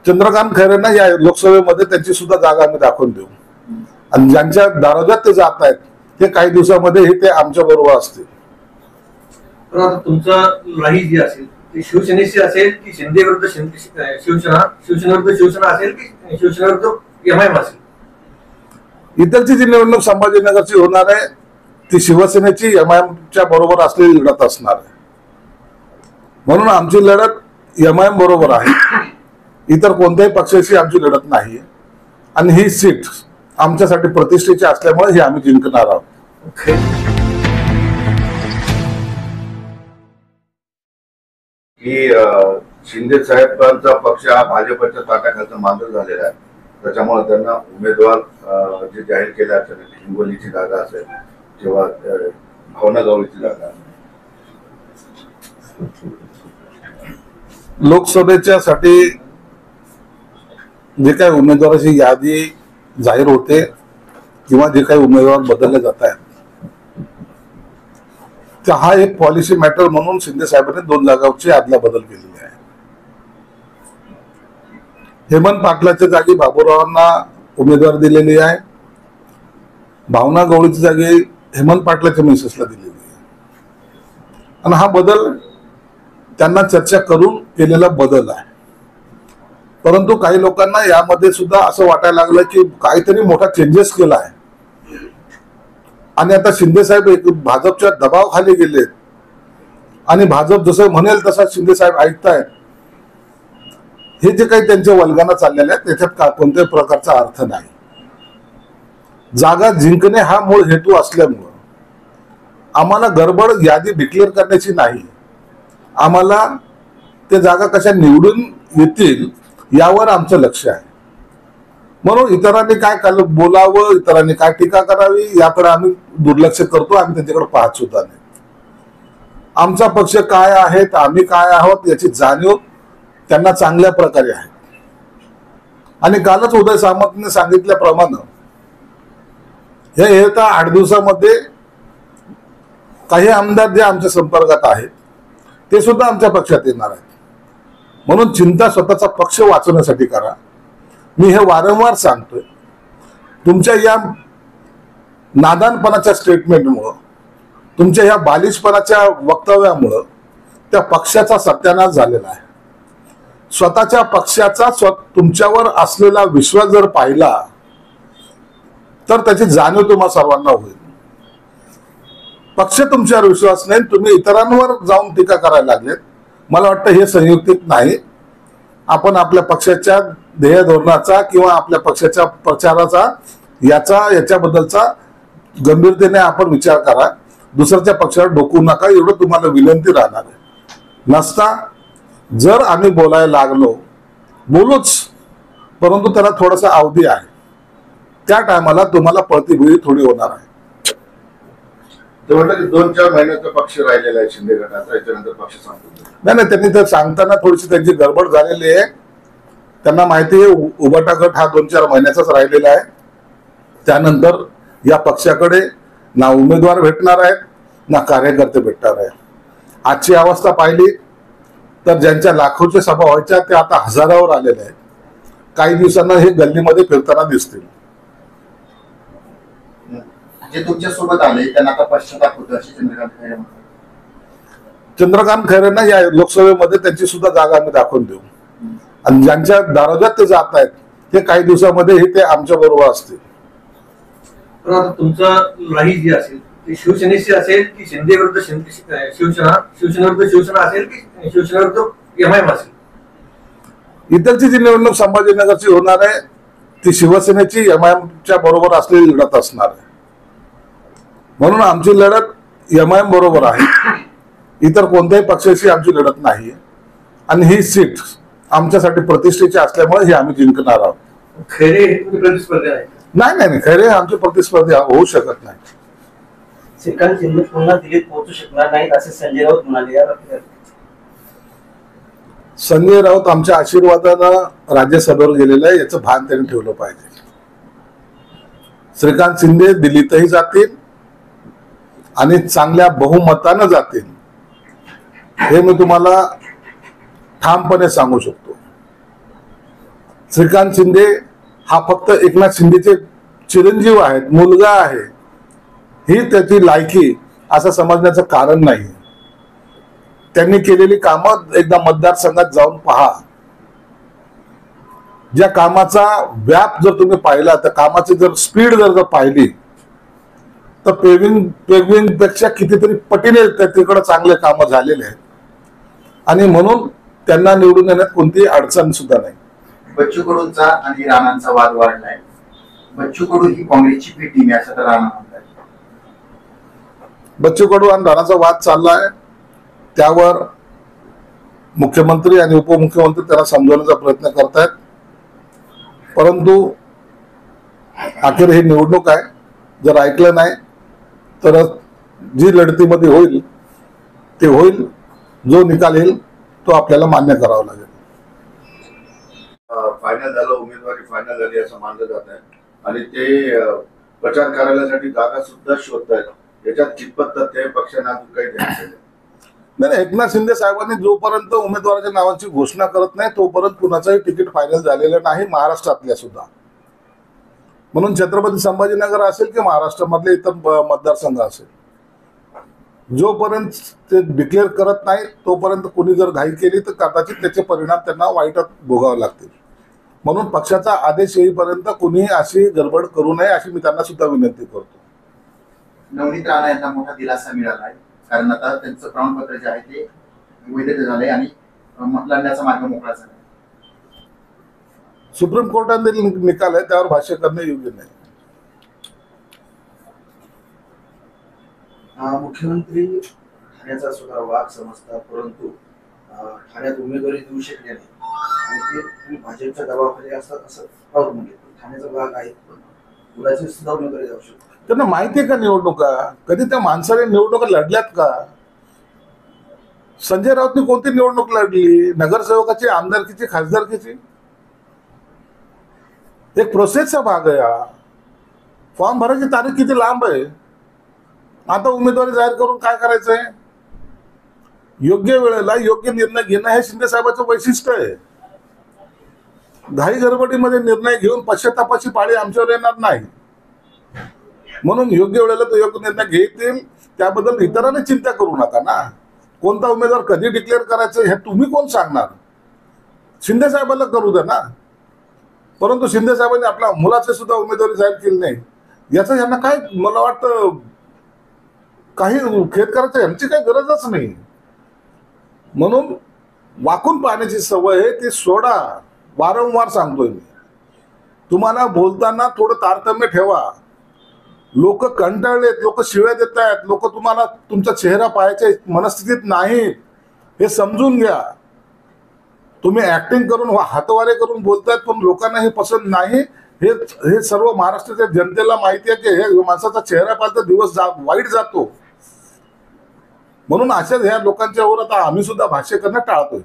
चंद्रकांत खैरेंना या लोकसभेमध्ये त्यांची सुद्धा जागा आम्ही दाखवून देऊ आणि ज्यांच्या दारोद्यात ते जात आहेत ते काही दिवसामध्ये हे ते आमच्या बरोबर असतील. पण आता तुमचं लढाई जी असेल ती शिवसेनेची असेल की शिंदे विरुद्ध शिवसेना, शिवसेनेविरुद्ध शिवसेना असेल की शिवसेना विरुद्ध एमआयएम असेल? इतरची जी निवडणूक संभाजीनगरची होणार आहे ती शिवसेनेची एमआयएमच्या बरोबर असलेली लढत असणार आहे. म्हणून आमची लढत एमआयएम बरोबर आहे, इतर कोणत्याही पक्षाशी आमची लढत नाही. आणि ही सीट आमच्यासाठी प्रतिष्ठेची असल्यामुळे ही आम्ही जिंकणार आहोत. की शिंदे साहेबांचा पक्ष हा भाजपच्या ताटाखालचा मांजर झालेला आहे, त्याच्यामुळे त्यांना उमेदवार जे जाहीर केले असेल, हिंगोलीची जागा असेल किंवा भावना गवळीची जागा, लोकसभेच्या साठी जे काही उमेदवाराची यादी जाहीर होते किंवा जे काही उमेदवार बदलले जात आहेत हा एक पॉलिसी मॅटर म्हणून शिंदे साहेबांनी 2 जागांची आदला बदल केलेली आहे. हेमंत पाटलाच्या जागी बाबूरावांना उमेदवार दिलेली आहे, भावना गवळीच्या जागी हेमंत पाटलाच्या मिसेसला दिलेली आहे. आणि हा बदल त्यांना चर्चा करून केलेला बदल आहे. परंतु काही लोकांना यामध्ये सुद्धा असं वाटायला लागलं की काहीतरी मोठा चेंजेस केला आहे आणि आता शिंदे साहेब एक भाजपच्या दबावाखाली गेलेत आणि भाजप जसं म्हणेल तसा शिंदे साहेब ऐकतायत. हे जे काही त्यांच्या वल्गना चाललेले आहेत त्याच्यात कोणत्याही प्रकारचा अर्थ नाही. जागा जिंकणे हा मूळ हेतू असल्यामुळं आम्हाला गडबड यादी डिक्लेअर करण्याची नाही, आम्हाला ते जागा कशा निवडून येतील यावर आमचं लक्ष आहे. म्हणून इतरांनी काय बोलावं, इतरांनी काय टीका करावी याकडे आम्ही दुर्लक्ष करतो, आम्ही त्यांच्याकडे पाहत सुद्धा नाही. आमचा पक्ष काय आहे, आम्ही काय आहोत याची जाणीव त्यांना चांगल्या प्रकारे आहे. आणि कालच उदय सामंतने सांगितल्याप्रमाणे हे येत्या 8 दिवसामध्ये काही आमदार जे आमच्या संपर्कात आहेत ते सुद्धा आमच्या पक्षात येणार आहेत. म्हणून चिंता स्वतःचा पक्ष वाचवण्यासाठी करा. मी हे वारंवार सांगतोय, तुमच्या या नादानपणाच्या स्टेटमेंटमुळं, तुमच्या या बालिशपणाच्या वक्तव्यामुळं त्या पक्षाचा सत्यानाश झालेला आहे. स्वतःच्या पक्षाचा तुमच्यावर असलेला विश्वास जर पाहिला तर त्याची जाणीव तुम्हा सर्वांना होईल. पक्ष तुमच्यावर विश्वास नाही, तुम्ही इतरांवर जाऊन टीका करायला लागलेत. मला वाटतं हे संयुक्तिक नाही. आपण आपल्या पक्षाच्या ध्येय धोरणाचा किंवा आपल्या पक्षाच्या प्रचाराचा याच्याबद्दलचा गंभीरतेने आपण विचार करा. दुसऱ्याच्या पक्षावर डोकू नका, एवढं तुम्हाला विनंती राहणार आहे. नसता जर आम्ही बोलायला लागलो, बोलूच, परंतु त्याला थोडासा अवधी आहे. त्या टायमाला तुम्हाला प्रतिभूती थोडी होणार आहे. ते म्हटलं की 2-4 महिन्याचा पक्ष राहिलेला आहे शिंदे गटाचा, याच्यानंतर पक्ष संपतो. नाही, त्यांनी तर सांगताना थोडीशी त्यांची गडबड झालेली आहे. त्यांना माहिती आहे उभाटा गट हा 2-4 महिन्याचाच राहिलेला आहे. त्यानंतर या पक्षाकडे ना उमेदवार भेटणार आहेत ना कार्यकर्ते भेटणार आहेत. आजची अवस्था पाहिली तर ज्यांच्या लाखोच्या सभा व्हायच्या त्या आता हजारावर आलेल्या आहेत. काही दिवसांना हे गल्लीमध्ये फिरताना दिसतील. जे तुमच्या सोबत आले त्यांना आता पश्चाताप होतो अशी चंद्रकांत खैरेंना या लोकसभेमध्ये त्यांची सुद्धा जागा आम्ही दाखवून देऊ आणि ज्यांच्या दारोद्यात ते जात आहेत ते काही दिवसामध्ये हे ते आमच्या बरोबर असतील. पण आता तुमचं लढाई जी असेल ती शिवसेनेची असेल की शिंदे विरुद्ध शिवसेना, शिवसेना विरुद्ध शिवसेना असेल की शिवसेना विरुद्ध एमआयएम असेल? इतरची जी निवडणूक संभाजीनगरची होणार आहे ती शिवसेनेची एमआयएमच्या बरोबर असलेली लढत असणार आहे. म्हणून आमची लढत एमआयएम बरोबर आहे, इतर कोणत्याही पक्षाशी आमची लढत नाही. आणि ही सीट आमच्यासाठी प्रतिष्ठेची असल्यामुळे ही आम्ही जिंकणार आहोत. खैरे प्रतिस्पर्धी आहे? नाही, खैरे आमचे प्रतिस्पर्धी होऊ शकत नाही. श्रीकांत शिंदे पुन्हा दिल्लीत पोहोचू शकणार नाहीत असे संजय राऊत म्हणाले. संजय राऊत आमच्या आशीर्वादानं राज्यसभेवर गेलेलं आहे, याचं भान त्यांनी ठेवलं पाहिजे. श्रीकांत शिंदे दिल्लीतही जातील आणि चांगल्या बहुमतानं जातील, हे मी तुम्हाला ठामपणे सांगू शकतो. श्रीकांत शिंदे हा फक्त एकनाथ शिंदेचे चिरंजीव आहेत, मुलगा आहे, ही त्याची लायकी असं समजण्याचं कारण नाही. त्यांनी केलेली कामं एकदा मतदारसंघात जाऊन पहा. ज्या कामाचा व्याप जर तुम्ही पाहिला, त्या कामाची जर स्पीड जर पाहिली, तर पेविंग पेक्षा कितीतरी पटीने तिकडे चांगले कामं झालेले आहेत. आणि म्हणून त्यांना निवडून येण्यात कोणतीही अडचण सुद्धा नाही. बच्चू कडूंचा आणि राणांचा वाद वाढलाय. बच्चू कडू ही काँग्रेसची बी टीम आहे असं तर राणा म्हणतात. बच्चू कडू आणि राणाचा वाद चाललाय, त्यावर मुख्यमंत्री आणि उपमुख्यमंत्री त्यांना समजवण्याचा प्रयत्न करतायत. परंतु अखेर ही निवडणूक आहे. जर ऐकलं नाही तर जी लढतीमध्ये होईल ते होईल. जो निकाल येईल तो आपल्याला मान्य करावा लागेल. फायनल झालं, उमेदवारी फायनल झाली असं मानलं जात आहे आणि ते प्रचार कार्यालयासाठी जागा सुद्धा शोधतायत. याच्यात कितपत तथ्य आहे, पक्षाने अजून काही ध्यान दिलं नाही. एकनाथ शिंदे साहेबांनी जोपर्यंत उमेदवाराच्या नावाची घोषणा करत नाही तोपर्यंत कुणाचंही तिकीट फायनल झालेलं नाही, महाराष्ट्रातल्या सुद्धा. म्हणून छत्रपती संभाजीनगर असेल की महाराष्ट्रामधले इतर मतदारसंघ असेल, जोपर्यंत ते डिक्लेअर करत नाही तोपर्यंत कोणी जर घाई केली तर कदाचित त्याचे परिणाम त्यांना वाईट भोगावे लागतील. म्हणून पक्षाचा आदेश येईपर्यंत कुणी अशी गडबड करू नये अशी मी त्यांना सुद्धा विनंती करतो. नवनीत राणा यांना मोठा दिलासा मिळाला आहे, कारण आता त्यांचं प्रमाणपत्र जे आहे ते वैध झालंय आणि लढण्याचा मार्ग मोकळा झाला. सुप्रीम कोर्टाने निकाल आहे, त्यावर भाष्य करणे योग्य नाही. मुख्यमंत्री ठाण्याचा सुद्धा वाद समजतात, परंतु ठाण्यात उमेदवारी देऊ शकले नाही आणि ते तुम्ही भाजपच्या दबावाखाली असतात असं राऊत म्हणले. ठाण्याचा भाग आहे, कुणाची सुद्धा उमेदवारी जाऊ शकतो. त्यांना माहिती आहे का निवडणुका? कधी त्या माणसाने निवडणुका लढल्यात का? संजय राऊतनी कोणती निवडणूक लढली? नगरसेवकाची, आमदारकीची, खासदारकीची? एक प्रोसेसचा भाग आहे हा. फॉर्म भरायची तारीख किती लांब आहे. आता उमेदवारी जाहीर करून काय करायचंय? योग्य वेळेला योग्य निर्णय घेणं हे शिंदे साहेबांचं वैशिष्ट्य आहे. घाई गडबडीमध्ये निर्णय घेऊन पश्चातापाची पाळी आमच्यावर येणार नाही. म्हणून योग्य वेळेला तो योग्य निर्णय घेतील, त्याबद्दल इतरांनी चिंता करू नका ना. कोणता उमेदवार कधी डिक्लेअर करायचं हे तुम्ही कोण सांगणार? शिंदे साहेबांना करू द्या ना. परंतु शिंदे साहेबांनी आपल्या मुलाचे सुद्धा उमेदवारी जाहीर केली नाही, याचं यांना काय, मला वाटतं काही खेद करायचं यांची काही गरजच नाही. म्हणून वाकून पाहण्याची सवय आहे ती सोडा. वारंवार सांगतोय मी, तुम्हाला बोलताना थोडं तारतम्य ठेवा. लोक कंटाळलेत, लोक शिव्या देत आहेत, लोक तुम्हाला तुमचा चेहरा पाहायच्या मनस्थितीत नाहीत, हे समजून घ्या. तुम्ही ऍक्टिंग करून हातवारे करून बोलतायत, पण लोकांना हे पसंत नाही. हे सर्व महाराष्ट्राच्या जनतेला माहिती आहे की हे माणसाचा चेहरा पाहता दिवस वाईट जातो. म्हणून अशाच ह्या लोकांच्या वर आता आम्ही सुद्धा भाष्य करणं टाळतोय.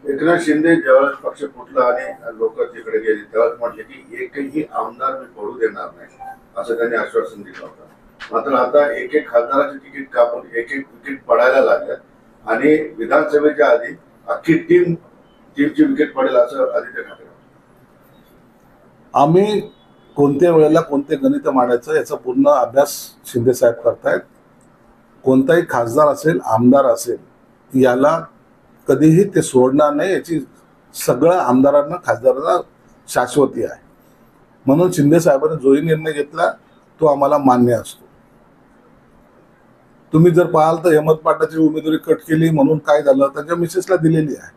एकनाथ शिंदे ज्यावेळेस पक्ष फुटला आणि लोक तिकडे गेले त्यावेळेस म्हटले की एकही आमदार मी पडू देणार नाही असं त्यांनी आश्वासन दिलं होतं. मात्र आता एक एक खासदाराचे तिकीट कापून एक एक विकेट पडायला लागल्यात आणि विधानसभेच्या आधी अख्खी टीमची विकेट पडेल असं आदित्य ठाकरे. आम्ही कोणत्या वेळेला कोणते गणित मांडायचं याचा पूर्ण अभ्यास शिंदे साहेब करतायत. कोणताही खासदार असेल, आमदार असेल, याला कधीही ते सोडणार नाही याची सगळ्या आमदारांना, खासदारांना शाश्वती आहे. म्हणून शिंदे साहेबांनी जोही निर्णय घेतला तो आम्हाला मान्य असतो. तुम्ही जर पाहाल तर हेमंत पाटलाची उमेदवारी कट केली म्हणून काय झालं, त्यांच्या मिसेसला दिलेली आहे.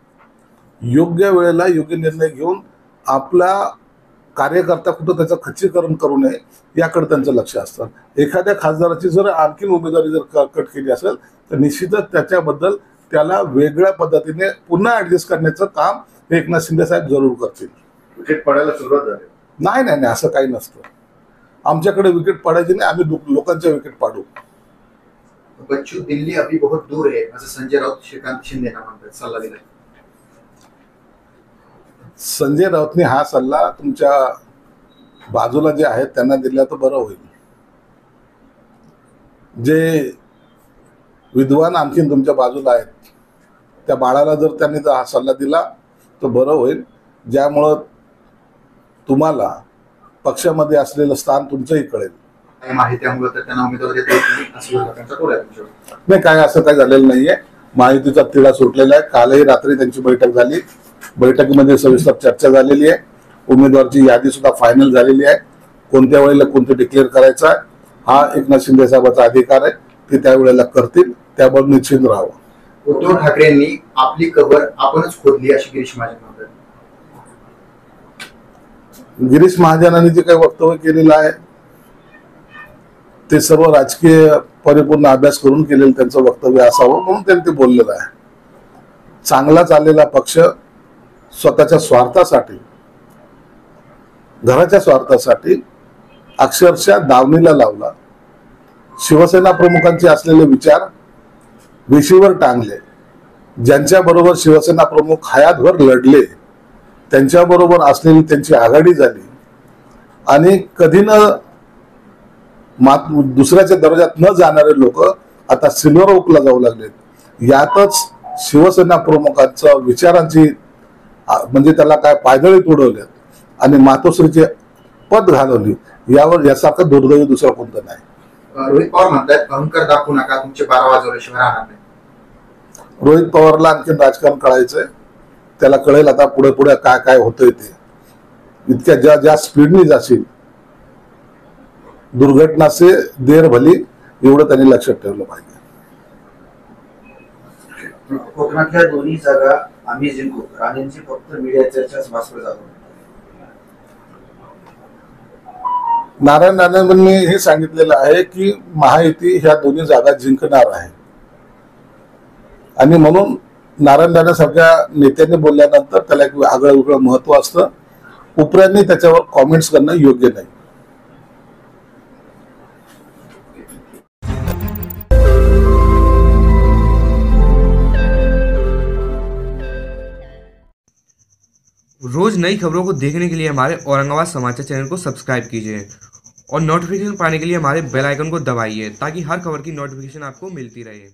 योग्य वेळेला योग्य निर्णय घेऊन आपला कार्यकर्ता कुठं त्याचं खच्चीकरण करू नये याकडे त्यांचं लक्ष असतं. एखाद्या खासदाराची जर आणखीन उमेदवारी जर कट केली असेल तर निश्चितच त्याच्याबद्दल त्याला वेगळ्या पद्धतीने पुन्हा ऍडजस्ट करण्याचं काम एकनाथ शिंदे साहेब जरूर करतील. विकेट पडायला सुरुवात झाली? नाही नाही नाही, असं काही नसतं. आमच्याकडे विकेट पडायची नाही, आम्ही लोकांच्या विकेट पाडू. बच्चू दिल्ली अभी बहुत दूर है असं संजय राऊत श्रीकांत शिंदे म्हणतात, सल्ला दिलाय. संजय राऊतने हा सल्ला तुमच्या बाजूला जे आहेत त्यांना दिला तर बरं होईल. जे विद्वान आणखीन तुमच्या बाजूला आहेत त्या बाळाला जर त्यांनी हा सल्ला दिला तर बरं होईल, ज्यामुळं तुम्हाला पक्षामध्ये असलेलं स्थान तुमचंही कळेल. काही माहिती त्यामुळे तर त्यांना उमेदवार देता येत नाही असं विरोधकांचा टोल आहे तुमच्यावर. नाही, काय असं काय झालेलं नाहीये. माहितीचा तिढा सुटलेला आहे. कालही रात्री त्यांची बैठक झाली. बैठकीमध्ये सविस्तर चर्चा झालेली आहे. उमेदवारची यादी सुद्धा फायनल झालेली आहे. कोणत्या वेळेला कोणतं डिक्लेअर करायचं आहे हा एकनाथ शिंदे साहेबांचा अधिकार आहे. ते त्यावेळेला करतील, त्यावर निश्चिंत राहावं. उद्धव ठाकरेंनी आपली कबर आपणच खोदली अशी गिरीश महाजन म्हणतात. गिरीश महाजनांनी जे काही वक्तव्य केलेलं आहे ते सर्व राजकीय परिपूर्ण अभ्यास करून केलेलं त्यांचं वक्तव्य असावं म्हणून त्यांनी ते बोललेलं आहे. चांगला चाललेला पक्ष स्वतःच्या स्वार्थासाठी, घराच्या स्वार्थासाठी अक्षरशः दावणीला लावला. शिवसेना प्रमुखांचे असलेले विचार वेशीवर टांगले. ज्यांच्या बरोबर शिवसेना प्रमुख हयातभर लढले त्यांच्याबरोबर असलेली त्यांची आघाडी झाली आणि कधी न दुसऱ्याच्या दर्जात न जाणारे लोक आता सिल्वर ओकला जाऊ लागलेत. यातच शिवसेना प्रमुखांच्या विचारांची म्हणजे त्याला काय पायदळी तुडवल्यात आणि मातोश्रीचे पद घालवली. यासारखं दुर्दैवी दुसरं कोणतं नाही. रोहित पवार म्हणतात अहंकार दाखवू नका, तुमचे 12 वाजवल्याशिवाय राहणार नाही. रोहित पवारला आणखी राजकारण कळायचंय. त्याला कळेल आता पुढे पुढे काय काय होतंय ते. इतक्या ज्या स्पीडनी जाशील दुर्घटना से देर भली एवढं त्यांनी लक्षात ठेवलं पाहिजे. कोकणातल्या दोन्ही जागा आम्ही जिंकू, राणेंची फक्त मीडिया चर्चाच भास्कर जाधव. नारायण राणेंनी हे सांगितलेलं आहे की महायुती ह्या दोन्ही जागा जिंकणार आहे आणि म्हणून नारायण राणेसारख्या नेत्यांनी बोलल्यानंतर त्याला एक आगळं वेगळं महत्व असतं. उपऱ्यांनी त्याच्यावर कॉमेंट्स करणं योग्य नाही. रोज नई खबरों को देखने के लिए हमारे औरंगाबाद समाचार चैनल को सब्सक्राइब कीजिए और नोटिफिकेशन पाने के लिए हमारे बेल आइकन को दबाइए ताकि हर खबर की नोटिफिकेशन आपको मिलती रहे.